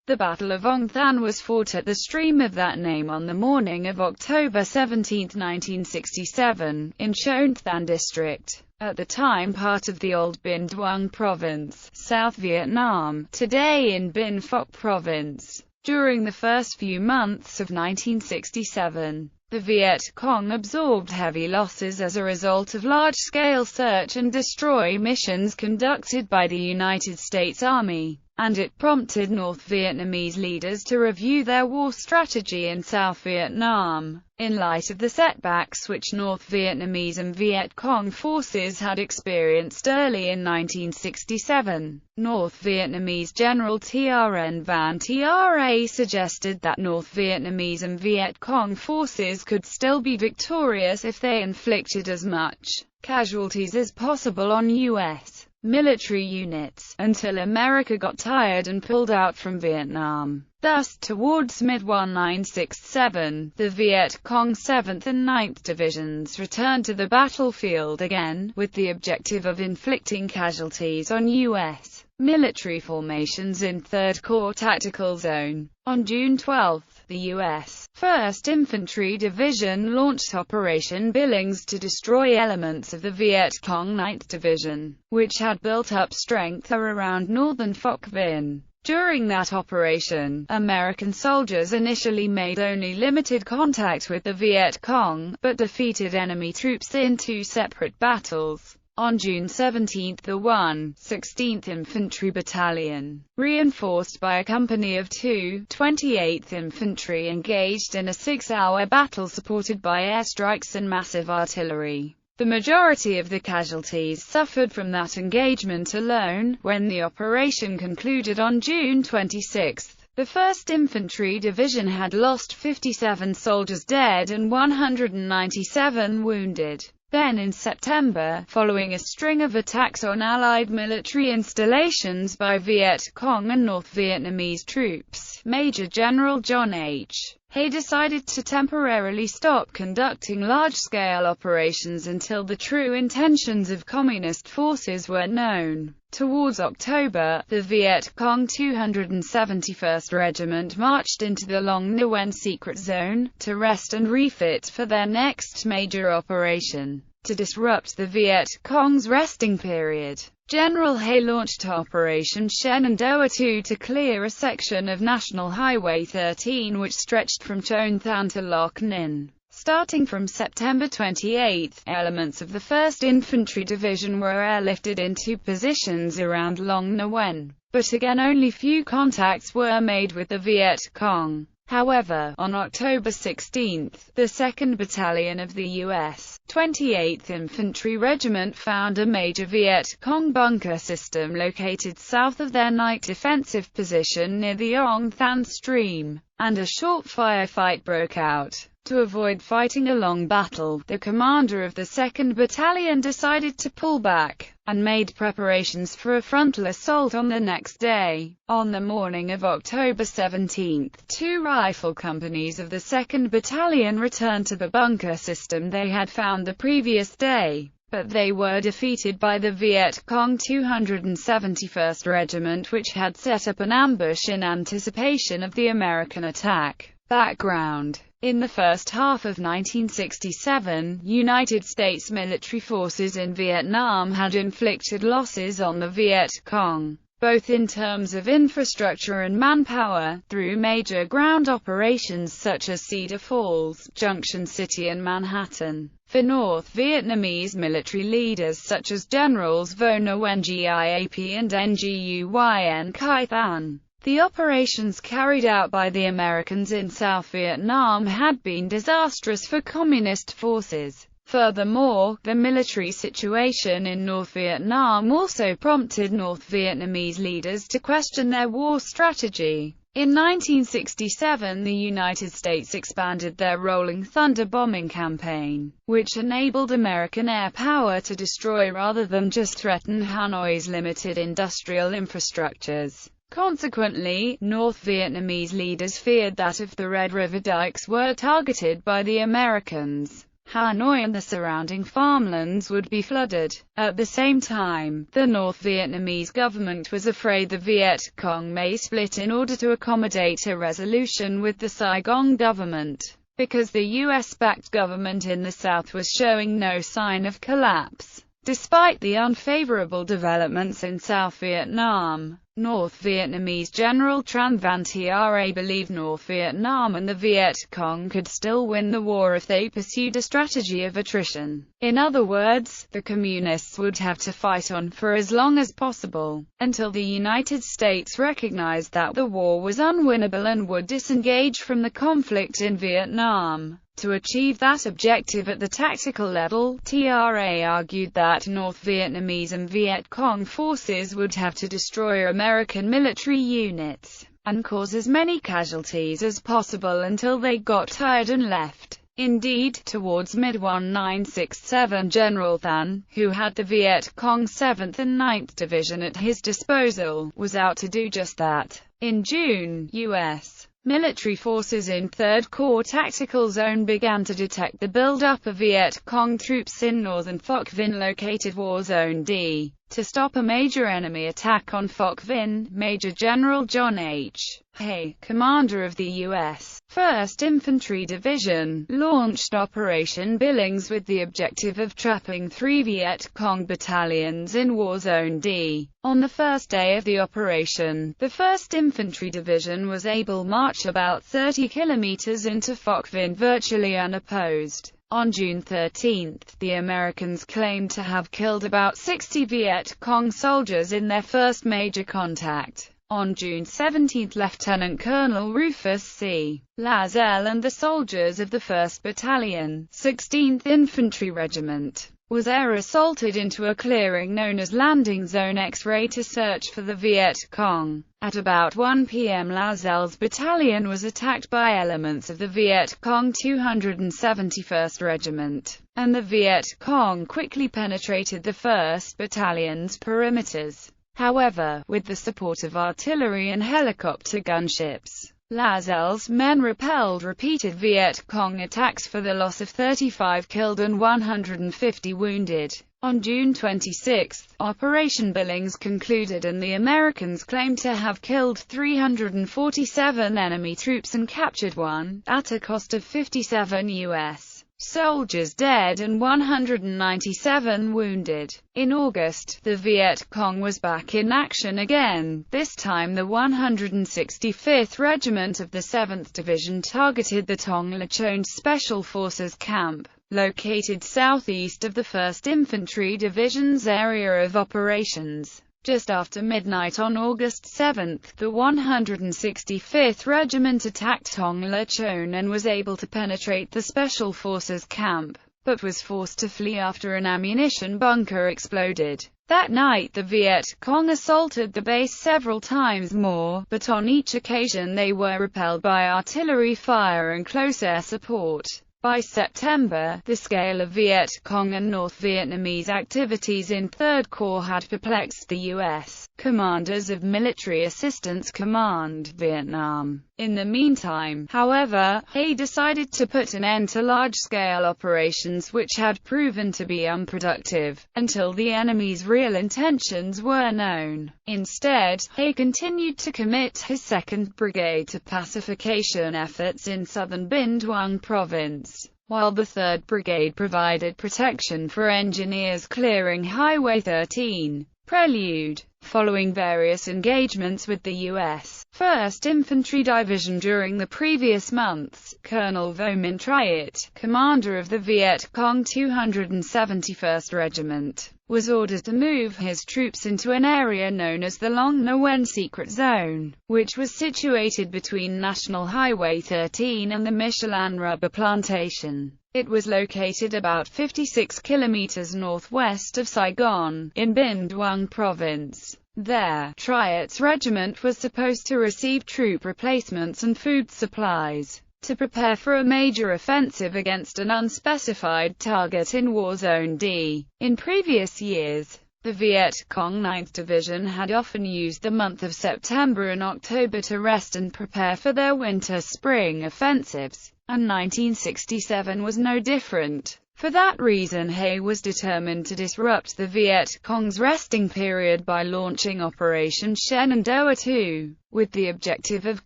The Battle of Ong Thanh was fought at the stream of that name on the morning of October 17, 1967, in Chon Thanh District, at the time part of the old Binh Duong Province, South Vietnam, today in Binh Phuoc Province. During the first few months of 1967, the Viet Cong absorbed heavy losses as a result of large-scale search and destroy missions conducted by the United States Army, and it prompted North Vietnamese leaders to review their war strategy in South Vietnam. In light of the setbacks which North Vietnamese and Viet Cong forces had experienced early in 1967, North Vietnamese General Trn Van Tra suggested that North Vietnamese and Viet Cong forces could still be victorious if they inflicted as much casualties as possible on U.S. military units, until America got tired and pulled out from Vietnam. Thus, towards mid-1967, the Viet Cong 7th and 9th Divisions returned to the battlefield again, with the objective of inflicting casualties on U.S. military formations in 3rd Corps Tactical Zone. On June 12, the U.S. 1st Infantry Division launched Operation Billings to destroy elements of the Viet Cong 9th Division, which had built up strength around northern Phuoc Vinh. During that operation, American soldiers initially made only limited contact with the Viet Cong, but defeated enemy troops in 2 separate battles. On June 17, the 116th Infantry Battalion, reinforced by a company of 228th Infantry, engaged in a 6-hour battle supported by airstrikes and massive artillery. The majority of the casualties suffered from that engagement alone. When the operation concluded on June 26, the 1st Infantry Division had lost 57 soldiers dead and 197 wounded. Then in September, following a string of attacks on Allied military installations by Viet Cong and North Vietnamese troops, Major General John H. Hay decided to temporarily stop conducting large-scale operations until the true intentions of Communist forces were known. Towards October, the Viet Cong 271st Regiment marched into the Long Nguyen Secret Zone, to rest and refit for their next major operation. To disrupt the Viet Cong's resting period, General Hay launched Operation Shenandoah II to clear a section of National Highway 13 which stretched from Chon Thanh to Loc Ninh. Starting from September 28, elements of the 1st Infantry Division were airlifted into positions around Long Nguyen, but again only few contacts were made with the Viet Cong. However, on October 16, the 2nd Battalion of the U.S. 28th Infantry Regiment found a major Viet Cong bunker system located south of their night defensive position near the Ong Thanh stream, and a short firefight broke out. To avoid fighting a long battle, the commander of the 2nd Battalion decided to pull back, and made preparations for a frontal assault on the next day. On the morning of October 17, 2 rifle companies of the 2nd Battalion returned to the bunker system they had found the previous day, but they were defeated by the Viet Cong 271st Regiment, which had set up an ambush in anticipation of the American attack. Background: in the first half of 1967, United States military forces in Vietnam had inflicted losses on the Viet Cong, both in terms of infrastructure and manpower, through major ground operations such as Cedar Falls, Junction City and Manhattan. For North Vietnamese military leaders such as Generals Vo Nguyen Giap and Nguyen Khai Thanh, the operations carried out by the Americans in South Vietnam had been disastrous for Communist forces. Furthermore, the military situation in North Vietnam also prompted North Vietnamese leaders to question their war strategy. In 1967, the United States expanded their Rolling Thunder bombing campaign, which enabled American air power to destroy rather than just threaten Hanoi's limited industrial infrastructures. Consequently, North Vietnamese leaders feared that if the Red River Dikes were targeted by the Americans, Hanoi and the surrounding farmlands would be flooded. At the same time, the North Vietnamese government was afraid the Viet Cong may split in order to accommodate a resolution with the Saigon government, because the US-backed government in the south was showing no sign of collapse. Despite the unfavorable developments in South Vietnam, North Vietnamese General Tran Van Tra believed North Vietnam and the Viet Cong could still win the war if they pursued a strategy of attrition. In other words, the Communists would have to fight on for as long as possible, until the United States recognized that the war was unwinnable and would disengage from the conflict in Vietnam. To achieve that objective at the tactical level, TRA argued that North Vietnamese and Viet Cong forces would have to destroy American military units, and cause as many casualties as possible until they got tired and left. Indeed, towards mid-1967, General Than, who had the Viet Cong 7th and 9th Division at his disposal, was out to do just that. In June, U.S. military forces in 3rd Corps Tactical Zone began to detect the build-up of Viet Cong troops in northern Phoc Vinh located War Zone D. To stop a major enemy attack on Phoc Vinh, Major General John H. Hay, commander of the U.S. 1st Infantry Division, launched Operation Billings with the objective of trapping 3 Viet Cong battalions in War Zone D. On the first day of the operation, the 1st Infantry Division was able to march about 30 kilometers into Phoc Vinh virtually unopposed. On June 13, the Americans claimed to have killed about 60 Viet Cong soldiers in their first major contact. On June 17, Lieutenant Colonel Rufus C. Lazelle and the soldiers of the 1st Battalion, 16th Infantry Regiment, was air assaulted into a clearing known as Landing Zone X-Ray to search for the Viet Cong. At about 1 p.m. Lazelle's battalion was attacked by elements of the Viet Cong 271st Regiment, and the Viet Cong quickly penetrated the 1st Battalion's perimeters. However, with the support of artillery and helicopter gunships, Lazelle's men repelled repeated Viet Cong attacks for the loss of 35 killed and 150 wounded. On June 26, Operation Billings concluded and the Americans claimed to have killed 347 enemy troops and captured 1, at a cost of 57 U.S. soldiers dead and 197 wounded. In August, the Viet Cong was back in action again. This time the 165th Regiment of the 7th Division targeted the Tong La Chon Special Forces Camp, located southeast of the 1st Infantry Division's area of operations. Just after midnight on August 7, the 165th Regiment attacked Tong La Chon and was able to penetrate the Special Forces camp, but was forced to flee after an ammunition bunker exploded. That night the Viet Cong assaulted the base several times more, but on each occasion they were repelled by artillery fire and close air support. By September, the scale of Viet Cong and North Vietnamese activities in 3rd Corps had perplexed the U.S. commanders of Military Assistance Command, Vietnam. In the meantime, however, Hay decided to put an end to large-scale operations which had proven to be unproductive, until the enemy's real intentions were known. Instead, Hay continued to commit his 2nd Brigade to pacification efforts in southern Binh Duong Province, while the 3rd Brigade provided protection for engineers clearing Highway 13. Prelude. Following various engagements with the U.S. 1st Infantry Division during the previous months, Colonel Vo Minh Triet, commander of the Viet Cong 271st Regiment, was ordered to move his troops into an area known as the Long Nguyen Secret Zone, which was situated between National Highway 13 and the Michelin rubber plantation. It was located about 56 kilometers northwest of Saigon, in Binh Duong Province. There, Triet's regiment was supposed to receive troop replacements and food supplies, to prepare for a major offensive against an unspecified target in War Zone D. In previous years, the Viet Cong 9th Division had often used the month of September and October to rest and prepare for their winter-spring offensives. and 1967 was no different. For that reason, Hay was determined to disrupt the Viet Cong's resting period by launching Operation Shenandoah 2, with the objective of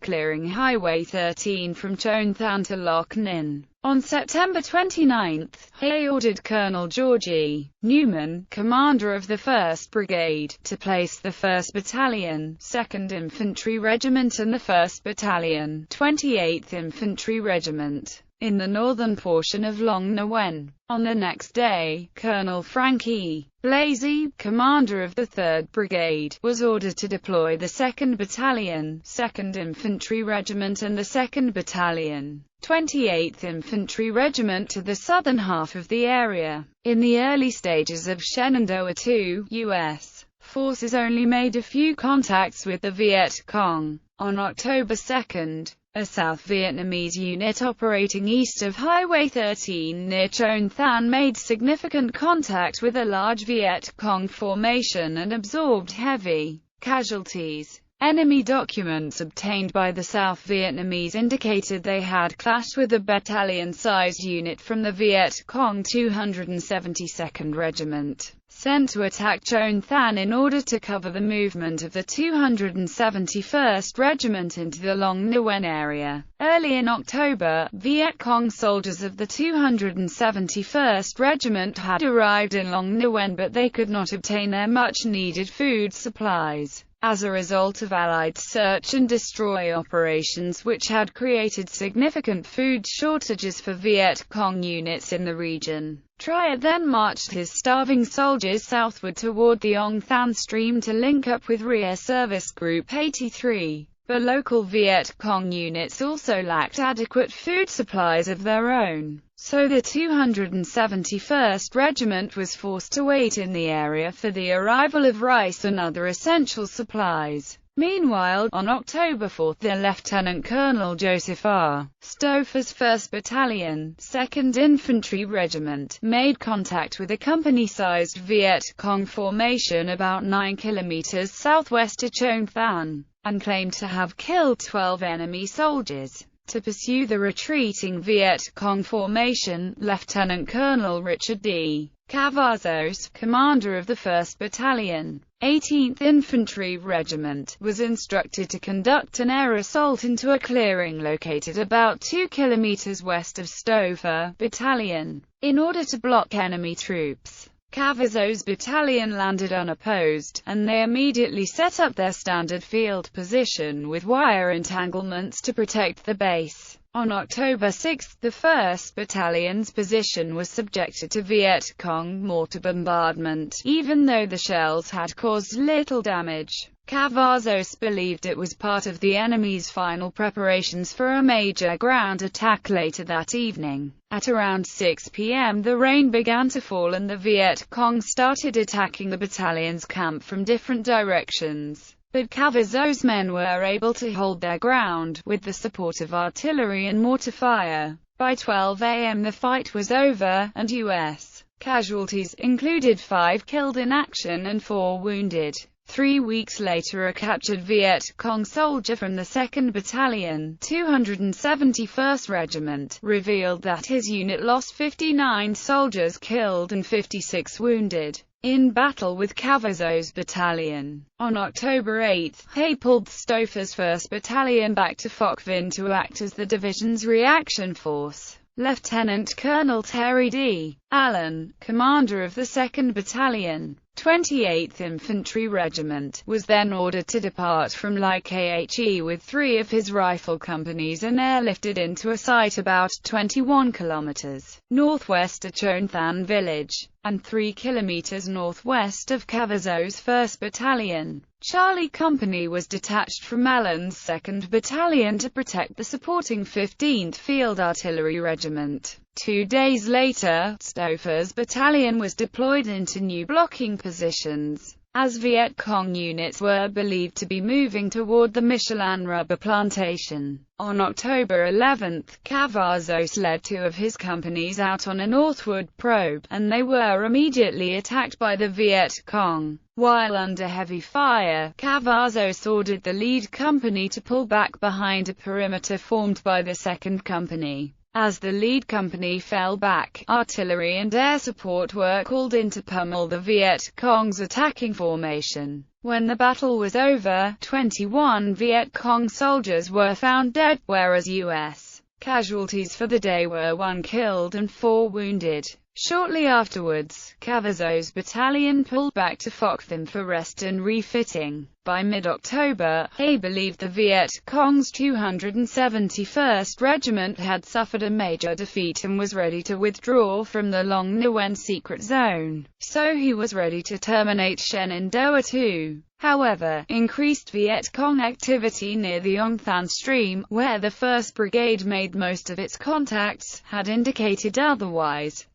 clearing Highway 13 from Chon Than to Loc Ninh. On September 29, Hay ordered Colonel George E. Newman, commander of the 1st Brigade, to place the 1st Battalion, 2nd Infantry Regiment and the 1st Battalion, 28th Infantry Regiment, in the northern portion of Long Nguyen. On the next day, Colonel Frank E. Blasey, commander of the 3rd Brigade, was ordered to deploy the 2nd Battalion, 2nd Infantry Regiment and the 2nd Battalion, 28th Infantry Regiment to the southern half of the area. In the early stages of Shenandoah 2, U.S. forces only made a few contacts with the Viet Cong. On October 2, a South Vietnamese unit operating east of Highway 13 near Chon Than made significant contact with a large Viet Cong formation and absorbed heavy casualties. Enemy documents obtained by the South Vietnamese indicated they had clashed with a battalion-sized unit from the Viet Cong 272nd Regiment, sent to attack Chon Than in order to cover the movement of the 271st Regiment into the Long Nguyen area. Early in October, Viet Cong soldiers of the 271st Regiment had arrived in Long Nguyen, but they could not obtain their much-needed food supplies as a result of Allied search and destroy operations, which had created significant food shortages for Viet Cong units in the region. Trier then marched his starving soldiers southward toward the Ong Thanh stream to link up with Rear Service Group 83. But local Viet Cong units also lacked adequate food supplies of their own, so the 271st Regiment was forced to wait in the area for the arrival of rice and other essential supplies. Meanwhile, on October 4, the Lieutenant Colonel Joseph R. Stouffer's 1st Battalion, 2nd Infantry Regiment, made contact with a company-sized Viet Cong formation about 9 kilometers southwest of Chon Than, and claimed to have killed 12 enemy soldiers. To pursue the retreating Viet Cong formation, Lieutenant Colonel Richard D. Cavazos, commander of the 1st Battalion, 18th Infantry Regiment, was instructed to conduct an air assault into a clearing located about 2 kilometers west of Stouffer Battalion, in order to block enemy troops. Cavazos' battalion landed unopposed, and they immediately set up their standard field position with wire entanglements to protect the base. On October 6, the 1st Battalion's position was subjected to Viet Cong mortar bombardment, even though the shells had caused little damage. Cavazos believed it was part of the enemy's final preparations for a major ground attack later that evening. At around 6 p.m. the rain began to fall and the Viet Cong started attacking the battalion's camp from different directions. But Cavazos' men were able to hold their ground, with the support of artillery and mortar fire. By 12 a.m. the fight was over, and U.S. casualties included 5 killed in action and 4 wounded. 3 weeks later, a captured Viet Cong soldier from the 2nd Battalion, 271st Regiment, revealed that his unit lost 59 soldiers killed and 56 wounded in battle with Cavazos' battalion. On October 8, Hay pulled Stouffer's 1st Battalion back to Phoc Vinh to act as the division's reaction force. Lieutenant Colonel Terry D. Allen, commander of the 2nd Battalion, 28th Infantry Regiment, was then ordered to depart from Lai Khe with 3 of his rifle companies and airlifted into a site about 21 kilometers northwest of Chon Than village, and 3 kilometers northwest of Cavazos' 1st Battalion. Charlie Company was detached from Allen's 2nd Battalion to protect the supporting 15th Field Artillery Regiment. 2 days later, Stouffer's battalion was deployed into new blocking positions, as Viet Cong units were believed to be moving toward the Michelin rubber plantation. On October 11, Cavazos led 2 of his companies out on a northward probe, and they were immediately attacked by the Viet Cong. While under heavy fire, Cavazos ordered the lead company to pull back behind a perimeter formed by the 2nd Company. As the lead company fell back, artillery and air support were called in to pummel the Viet Cong's attacking formation. When the battle was over, 21 Viet Cong soldiers were found dead, whereas U.S. casualties for the day were 1 killed and 4 wounded. Shortly afterwards, Cavazos Battalion pulled back to Phoc Thanh for rest and refitting. By mid-October, he believed the Viet Cong's 271st Regiment had suffered a major defeat and was ready to withdraw from the Long Nguyen secret zone, so he was ready to terminate Shenandoah too. However, increased Viet Cong activity near the Ong Thanh stream, where the 1st Brigade made most of its contacts, had indicated otherwise.